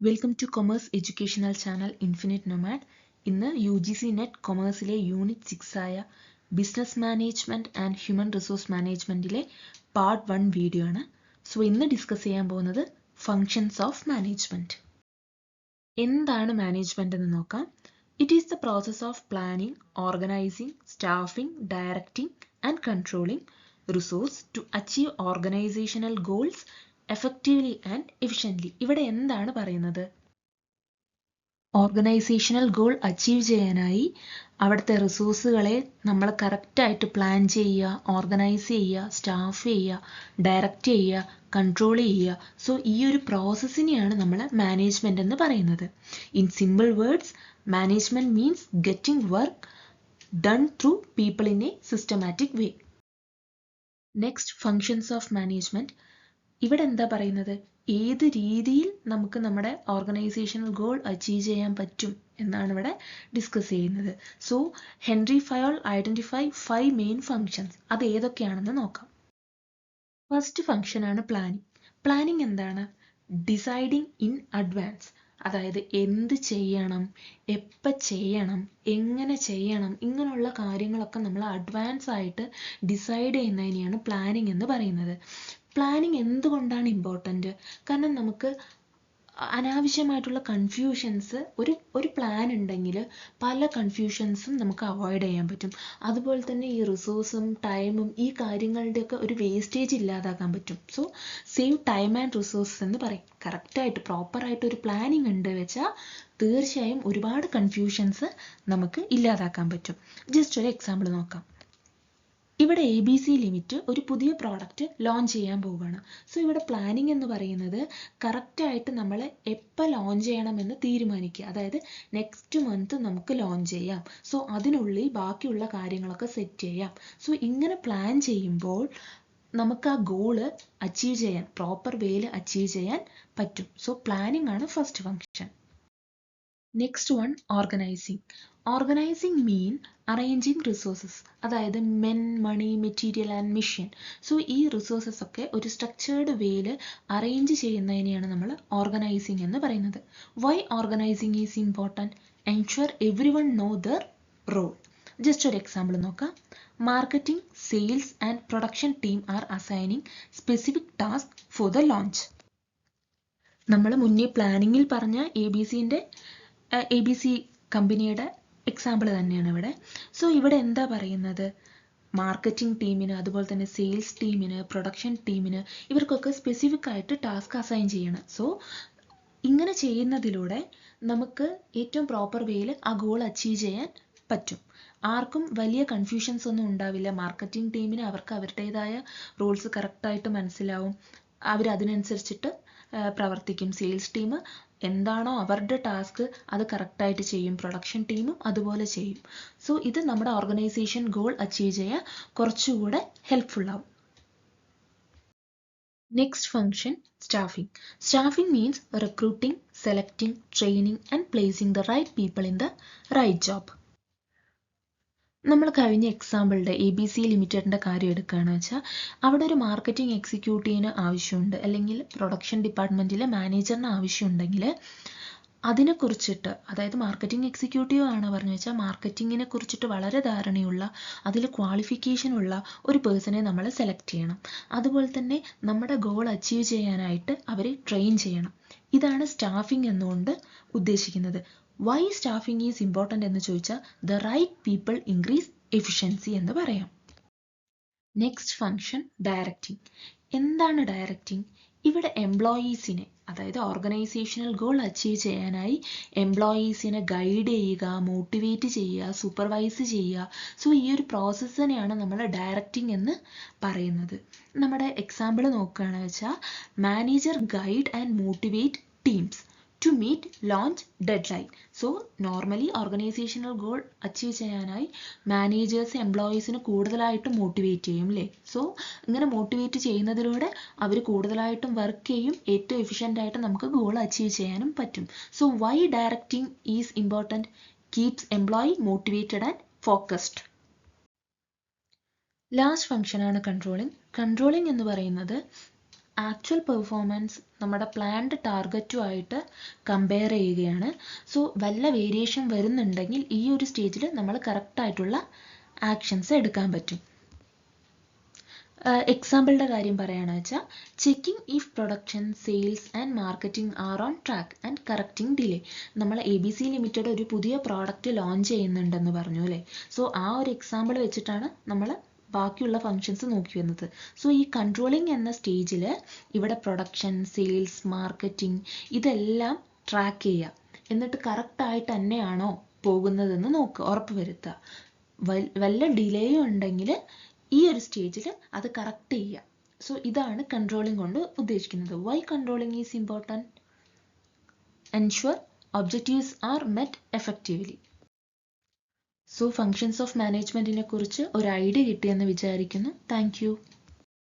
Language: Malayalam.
Welcome to commerce educational channel infinite nomad. ഇന്ന് UGC നെറ്റ് കൊമേഴ്സിലെ യൂണിറ്റ് 6 ആയ business management and human resource മാനേജ്മെൻറ്റിലെ പാർട്ട് 1 വീഡിയോ ആണ്. സോ ഇന്ന് ഡിസ്കസ് ചെയ്യാൻ പോകുന്നത് ഫങ്ഷൻസ് ഓഫ് മാനേജ്മെൻറ്റ്. എന്താണ് മാനേജ്മെൻറ്റ് എന്ന് നോക്കാം. It is the process of planning, organizing, staffing, directing and controlling resource to achieve organizational goals effectively and efficiently. ഇവിടെ എന്താണ് പറയുന്നത്? ഓർഗനൈസേഷണൽ ഗോൾ അച്ചീവ് ചെയ്യാനായി അവിടുത്തെ റിസോഴ്സുകളെ നമ്മൾ കറക്റ്റായിട്ട് പ്ലാൻ ചെയ്യുക, ഓർഗനൈസ് ചെയ്യുക, സ്റ്റാഫ് ചെയ്യുക, ഡയറക്റ്റ് ചെയ്യുക, കൺട്രോൾ ചെയ്യുക. സോ ഈ ഒരു പ്രോസസ്സിനെയാണ് നമ്മൾ മാനേജ്മെൻറ്റ് എന്ന് പറയുന്നത്. In simple words, management means getting work done through people in A systematic way. Next, functions of management. ഇവിടെ എന്താ പറയുന്നത്? ഏത് രീതിയിൽ നമുക്ക് നമ്മുടെ ഓർഗനൈസേഷണൽ ഗോൾ അച്ചീവ് ചെയ്യാൻ പറ്റും എന്നാണ് ഇവിടെ ഡിസ്കസ് ചെയ്യുന്നത്. So Henri Fayol identify 5 main functions. അത് ഏതൊക്കെയാണെന്ന് നോക്കാം. ഫസ്റ്റ് ഫങ്ഷനാണ് പ്ലാനിങ്. പ്ലാനിങ് എന്താണ്? Deciding in advance. അതായത് എന്ത് ചെയ്യണം, എപ്പോൾ ചെയ്യണം, എങ്ങനെ ചെയ്യണം, ഇങ്ങനെയുള്ള കാര്യങ്ങളൊക്കെ നമ്മൾ അഡ്വാൻസ് ആയിട്ട് ഡിസൈഡ് ചെയ്യുന്നതിനെയാണ് പ്ലാനിങ് എന്ന് പറയുന്നത്. പ്ലാനിങ് എന്തുകൊണ്ടാണ് ഇമ്പോർട്ടൻറ്റ്? കാരണം നമുക്ക് അനാവശ്യമായിട്ടുള്ള കൺഫ്യൂഷൻസ്, ഒരു പ്ലാൻ ഉണ്ടെങ്കിൽ പല കൺഫ്യൂഷൻസും നമുക്ക് അവോയ്ഡ് ചെയ്യാൻ പറ്റും. അതുപോലെ തന്നെ ഈ റിസോഴ്സും ടൈമും ഈ കാര്യങ്ങളുടെയൊക്കെ ഒരു വേസ്റ്റേജ് ഇല്ലാതാക്കാൻ പറ്റും. So save time and resources എന്ന് പറയും. കറക്റ്റായിട്ട് പ്രോപ്പറായിട്ട് ഒരു പ്ലാനിങ് ഉണ്ട് വെച്ചാൽ തീർച്ചയായും ഒരുപാട് കൺഫ്യൂഷൻസ് നമുക്ക് ഇല്ലാതാക്കാൻ പറ്റും. ജസ്റ്റ് ഒരു എക്സാമ്പിൾ നോക്കാം. ഇവിടെ ABC ലിമിറ്റ് ഒരു പുതിയ പ്രോഡക്റ്റ് ലോഞ്ച് ചെയ്യാൻ പോവുകയാണ്. സോ ഇവിടെ പ്ലാനിങ് എന്ന് പറയുന്നത് കറക്റ്റായിട്ട് നമ്മൾ എപ്പോൾ ലോഞ്ച് ചെയ്യണമെന്ന് തീരുമാനിക്കുക. അതായത് നെക്സ്റ്റ് മന്ത് നമുക്ക് ലോഞ്ച് ചെയ്യാം. സോ അതിനുള്ളിൽ ബാക്കിയുള്ള കാര്യങ്ങളൊക്കെ സെറ്റ് ചെയ്യാം. സോ ഇങ്ങനെ പ്ലാൻ ചെയ്യുമ്പോൾ നമുക്ക് ആ ഗോള് അച്ചീവ് ചെയ്യാൻ, പ്രോപ്പർ വേയിൽ അച്ചീവ് ചെയ്യാൻ പറ്റും. സോ പ്ലാനിങ് ആണ് first function. Next one, organizing. Organizing mean arranging resources, അതായത് men, money, material and mission. So ഈ റിസോഴ്സസ് ഒക്കെ ഒരു സ്ട്രക്ചേർഡ് വേയിൽ അറേഞ്ച് ചെയ്യുന്നതിനെയാണ് നമ്മൾ ഓർഗനൈസിങ് എന്ന് പറയുന്നത്. Why organising is important? Ensure everyone know their role. Just ഒരു എക്സാമ്പിൾ നോക്കാം. Marketing, sales and production team are assigning specific task for the launch. നമ്മൾ മുന്നേ പ്ലാനിങ്ങിൽ പറഞ്ഞ ABC കമ്പനിയുടെ എക്സാമ്പിൾ തന്നെയാണ് ഇവിടെ. സോ ഇവിടെ എന്താ പറയുന്നത്? മാർക്കറ്റിംഗ് ടീമിന്, അതുപോലെ തന്നെ സെയിൽസ് ടീമിന്, പ്രൊഡക്ഷൻ ടീമിന്, ഇവർക്കൊക്കെ സ്പെസിഫിക് ആയിട്ട് ടാസ്ക് അസൈൻ ചെയ്യണം. സോ ഇങ്ങനെ ചെയ്യുന്നതിലൂടെ നമുക്ക് ഏറ്റവും പ്രോപ്പർ വേയിൽ ആ ഗോൾ അച്ചീവ് ചെയ്യാൻ പറ്റും. ആർക്കും വലിയ കൺഫ്യൂഷൻസ് ഒന്നും ഉണ്ടാവില്ല. മാർക്കറ്റിംഗ് ടീമിന് അവർക്ക് അവരുടേതായ റൂൾസ് കറക്റ്റായിട്ട് മനസ്സിലാവും, അവരതിനനുസരിച്ചിട്ട് പ്രവർത്തിക്കും. സെയിൽസ് ടീം എന്താണോ അവരുടെ ടാസ്ക് അത് കറക്റ്റായിട്ട് ചെയ്യും. പ്രൊഡക്ഷൻ ടീമും അതുപോലെ ചെയ്യും. സോ ഇത് നമ്മുടെ ഓർഗനൈസേഷൻ ഗോൾ അച്ചീവ് ചെയ്യാൻ കുറച്ചുകൂടെ ഹെൽപ്ഫുൾ ആവും. Next function, staffing. Staffing means recruiting, selecting, training and placing the right people in the right job. നമ്മൾ കഴിഞ്ഞ എക്സാമ്പിളുടെ ABC ലിമിറ്റഡിൻ്റെ കാര്യം എടുക്കുകയാണെന്ന് വെച്ചാൽ അവിടെ ഒരു മാർക്കറ്റിംഗ് എക്സിക്യൂട്ടീവിന് ആവശ്യമുണ്ട്, അല്ലെങ്കിൽ പ്രൊഡക്ഷൻ ഡിപ്പാർട്ട്മെൻറ്റിലെ മാനേജറിന് ആവശ്യമുണ്ടെങ്കിൽ അതിനെക്കുറിച്ചിട്ട്, അതായത് മാർക്കറ്റിംഗ് എക്സിക്യൂട്ടീവ് ആണ് പറഞ്ഞു വെച്ചാൽ മാർക്കറ്റിങ്ങിനെ കുറിച്ചിട്ട് വളരെ ധാരണയുള്ള, അതിൽ ക്വാളിഫിക്കേഷനുള്ള ഒരു പേഴ്സണെ നമ്മൾ സെലക്ട് ചെയ്യണം. അതുപോലെ തന്നെ നമ്മുടെ ഗോൾ അച്ചീവ് ചെയ്യാനായിട്ട് അവരെ ട്രെയിൻ ചെയ്യണം. ഇതാണ് സ്റ്റാഫിംഗ് എന്നുകൊണ്ട് ഉദ്ദേശിക്കുന്നത്. വൈ സ്റ്റാഫിംഗ് ഈസ് ഇമ്പോർട്ടൻ്റ് എന്ന് ചോദിച്ചാൽ the right people increase efficiency എന്ന് പറയാം. Next function, directing. എന്താണ് ഡയറക്റ്റിംഗ്? ഇവിടെ എംപ്ലോയീസിനെ, അതായത് ഓർഗനൈസേഷണൽ ഗോൾ അച്ചീവ് ചെയ്യാനായി എംപ്ലോയീസിനെ ഗൈഡ് ചെയ്യുക, മോട്ടിവേറ്റ് ചെയ്യുക, സൂപ്പർവൈസ് ചെയ്യുക. സോ ഈ ഒരു പ്രോസസ്സിനെയാണ് നമ്മൾ ഡയറക്റ്റിംഗ് എന്ന് പറയുന്നത്. നമ്മുടെ എക്സാമ്പിൾ നോക്കുകയാണെന്ന് വെച്ചാൽ manager guide and motivate teams to meet launch deadline. So normally organisational goal achieve ചെയ്യാനായി മാനേജേഴ്സ് എംപ്ലോയീസിന് കൂടുതലായിട്ടും മോട്ടിവേറ്റ് ചെയ്യും അല്ലേ? സോ ഇങ്ങനെ മോട്ടിവേറ്റ് ചെയ്യുന്നതിലൂടെ അവർ കൂടുതലായിട്ടും വർക്ക് ചെയ്യും, ഏറ്റവും എഫിഷ്യൻ്റ് ആയിട്ട് നമുക്ക് ഗോൾ അച്ചീവ് ചെയ്യാനും പറ്റും. So why directing is important? Keeps employee motivated and focused. Last ഫങ്ഷനാണ് കൺട്രോളിംഗ്. കൺട്രോളിംഗ് എന്ന് പറയുന്നത് ആക്ച്വൽ പെർഫോമൻസ് നമ്മുടെ പ്ലാൻഡ് ടാർഗറ്റുമായിട്ട് കമ്പയർ ചെയ്യുകയാണ്. സോ വല്ല വേരിയേഷൻ വരുന്നുണ്ടെങ്കിൽ ഈ ഒരു സ്റ്റേജിൽ നമ്മൾ കറക്റ്റായിട്ടുള്ള ആക്ഷൻസ് എടുക്കാൻ പറ്റും. എക്സാമ്പിളിൻ്റെ കാര്യം പറയുകയാണെന്ന് വെച്ചാൽ checking if production sales and marketing R on track and correcting delay. നമ്മൾ ABC ലിമിറ്റഡ് ഒരു പുതിയ പ്രോഡക്റ്റ് ലോഞ്ച് ചെയ്യുന്നുണ്ടെന്ന് പറഞ്ഞു അല്ലേ. സോ ആ ഒരു എക്സാമ്പിൾ വെച്ചിട്ടാണ് നമ്മൾ ബാക്കിയുള്ള ഫങ്ഷൻസ് നോക്കി വന്നത്. സോ ഈ കൺട്രോളിംഗ് എന്ന സ്റ്റേജിൽ ഇവിടെ പ്രൊഡക്ഷൻ സെയിൽസ് മാർക്കറ്റിംഗ് ഇതെല്ലാം ട്രാക്ക് ചെയ്യുക, എന്നിട്ട് കറക്റ്റായിട്ട് തന്നെയാണോ പോകുന്നതെന്ന് നോക്കുക, ഉറപ്പ് വരുത്തുക. വല്ല ഡിലേയും ഉണ്ടെങ്കിൽ ഈ ഒരു സ്റ്റേജിൽ അത് കറക്റ്റ് ചെയ്യുക. സോ ഇതാണ് കൺട്രോളിംഗ് കൊണ്ട് ഉദ്ദേശിക്കുന്നത്. Why controlling is important? Ensure objectives are met effectively. So functions of മാനേജ്മെൻറ്റിനെ കുറിച്ച് ഒരു ഐഡിയ കിട്ടിയെന്ന് വിചാരിക്കുന്നു. Thank U.